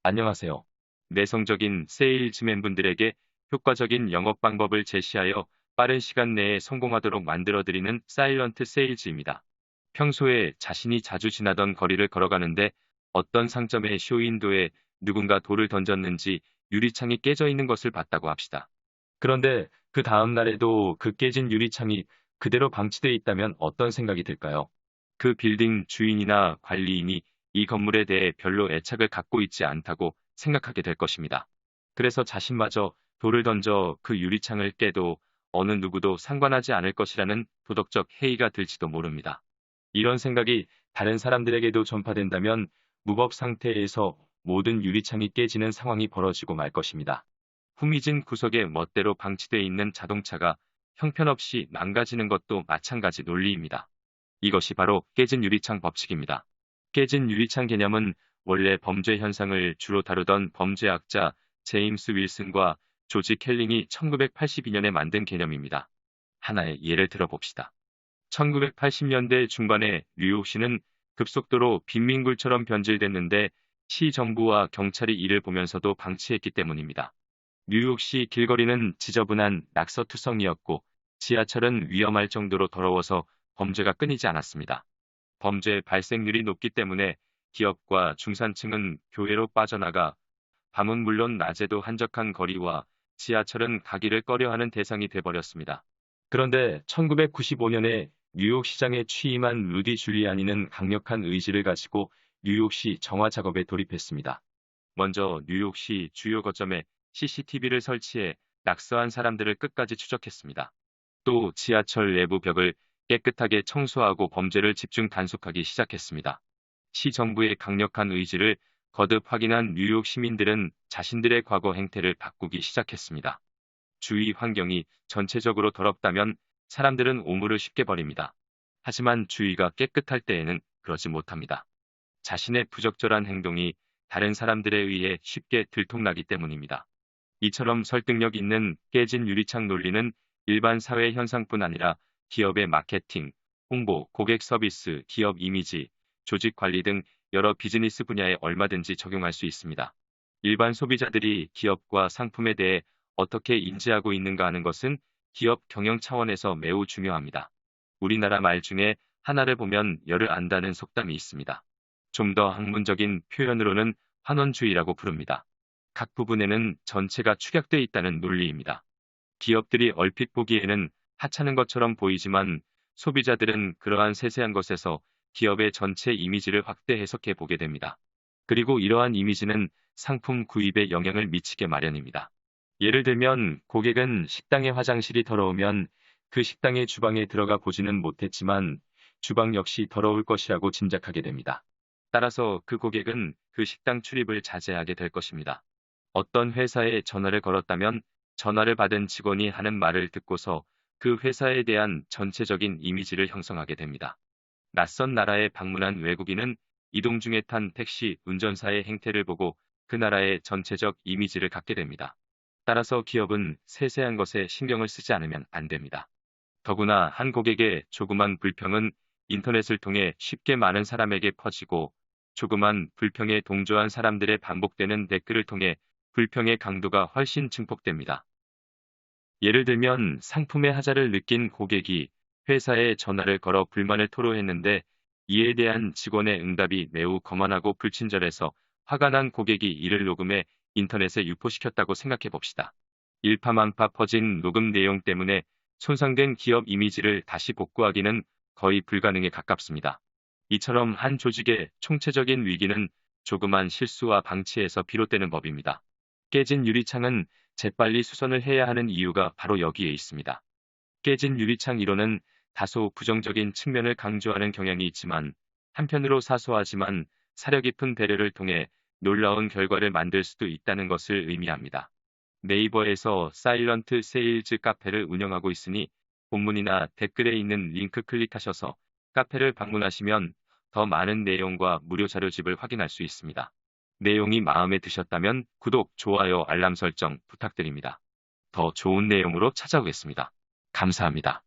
안녕하세요. 내성적인 세일즈맨분들에게 효과적인 영업 방법을 제시하여 빠른 시간 내에 성공하도록 만들어드리는 사일런트 세일즈입니다. 평소에 자신이 자주 지나던 거리를 걸어가는데 어떤 상점의 쇼윈도에 누군가 돌을 던졌는지 유리창이 깨져 있는 것을 봤다고 합시다. 그런데 그 다음 날에도 그 깨진 유리창이 그대로 방치되어 있다면 어떤 생각이 들까요? 그 빌딩 주인이나 관리인이 이 건물에 대해 별로 애착을 갖고 있지 않다고 생각하게 될 것입니다. 그래서 자신마저 돌을 던져 그 유리창을 깨도 어느 누구도 상관하지 않을 것이라는 도덕적 해이가 들지도 모릅니다. 이런 생각이 다른 사람들에게도 전파된다면 무법 상태에서 모든 유리창이 깨지는 상황이 벌어지고 말 것입니다. 후미진 구석에 멋대로 방치되어 있는 자동차가 형편없이 망가지는 것도 마찬가지 논리입니다. 이것이 바로 깨진 유리창 법칙입니다. 깨진 유리창 개념은 원래 범죄 현상을 주로 다루던 범죄학자 제임스 윌슨과 조지 켈링이 1982년에 만든 개념입니다. 하나의 예를 들어봅시다. 1980년대 중반에 뉴욕시는 급속도로 빈민굴처럼 변질됐는데 시 정부와 경찰이 이를 보면서도 방치했기 때문입니다. 뉴욕시 길거리는 지저분한 낙서투성이었고 지하철은 위험할 정도로 더러워서 범죄가 끊이지 않았습니다. 범죄 발생률이 높기 때문에 기업과 중산층은 교외로 빠져나가 밤은 물론 낮에도 한적한 거리와 지하철은 가기를 꺼려하는 대상이 돼버렸습니다. 그런데 1995년에 뉴욕시장에 취임한 루디 줄리아니는 강력한 의지를 가지고 뉴욕시 정화 작업에 돌입했습니다. 먼저 뉴욕시 주요 거점에 CCTV를 설치해 낙서한 사람들을 끝까지 추적했습니다. 또 지하철 내부 벽을 깨끗하게 청소하고 범죄를 집중 단속하기 시작했습니다. 시 정부의 강력한 의지를 거듭 확인한 뉴욕 시민들은 자신들의 과거 행태를 바꾸기 시작했습니다. 주위 환경이 전체적으로 더럽다면 사람들은 오물을 쉽게 버립니다. 하지만 주위가 깨끗할 때에는 그러지 못합니다. 자신의 부적절한 행동이 다른 사람들에 의해 쉽게 들통나기 때문입니다. 이처럼 설득력 있는 깨진 유리창 논리는 일반 사회 현상뿐 아니라 기업의 마케팅, 홍보, 고객 서비스, 기업 이미지, 조직 관리 등 여러 비즈니스 분야에 얼마든지 적용할 수 있습니다. 일반 소비자들이 기업과 상품에 대해 어떻게 인지하고 있는가 하는 것은 기업 경영 차원에서 매우 중요합니다. 우리나라 말 중에 하나를 보면 열을 안다는 속담이 있습니다. 좀 더 학문적인 표현으로는 환원주의라고 부릅니다. 각 부분에는 전체가 축약되어 있다는 논리입니다. 기업들이 얼핏 보기에는 하찮은 것처럼 보이지만 소비자들은 그러한 세세한 것에서 기업의 전체 이미지를 확대 해석해 보게 됩니다. 그리고 이러한 이미지는 상품 구입에 영향을 미치게 마련입니다. 예를 들면 고객은 식당의 화장실이 더러우면 그 식당의 주방에 들어가 보지는 못했지만 주방 역시 더러울 것이라고 짐작하게 됩니다. 따라서 그 고객은 그 식당 출입을 자제하게 될 것입니다. 어떤 회사에 전화를 걸었다면 전화를 받은 직원이 하는 말을 듣고서 그 회사에 대한 전체적인 이미지를 형성하게 됩니다. 낯선 나라에 방문한 외국인은 이동 중에 탄 택시 운전사의 행태를 보고 그 나라의 전체적 이미지를 갖게 됩니다. 따라서 기업은 세세한 것에 신경을 쓰지 않으면 안 됩니다. 더구나 한 고객의 조그만 불평은 인터넷을 통해 쉽게 많은 사람에게 퍼지고 조그만 불평에 동조한 사람들의 반복되는 댓글을 통해 불평의 강도가 훨씬 증폭됩니다. 예를 들면 상품의 하자를 느낀 고객이 회사에 전화를 걸어 불만을 토로했는데 이에 대한 직원의 응답이 매우 거만하고 불친절해서 화가 난 고객이 이를 녹음해 인터넷에 유포시켰다고 생각해 봅시다. 일파만파 퍼진 녹음 내용 때문에 손상된 기업 이미지를 다시 복구하기는 거의 불가능에 가깝습니다. 이처럼 한 조직의 총체적인 위기는 조그만 실수와 방치에서 비롯되는 법입니다. 깨진 유리창은 재빨리 수선을 해야 하는 이유가 바로 여기에 있습니다. 깨진 유리창 이론은 다소 부정적인 측면을 강조하는 경향이 있지만 한편으로 사소하지만 사려 깊은 배려를 통해 놀라운 결과를 만들 수도 있다는 것을 의미합니다. 네이버에서 사일런트 세일즈 카페를 운영하고 있으니 본문이나 댓글에 있는 링크 클릭하셔서 카페를 방문하시면 더 많은 내용과 무료 자료집을 확인할 수 있습니다. 내용이 마음에 드셨다면 구독, 좋아요, 알람 설정 부탁드립니다. 더 좋은 내용으로 찾아오겠습니다. 감사합니다.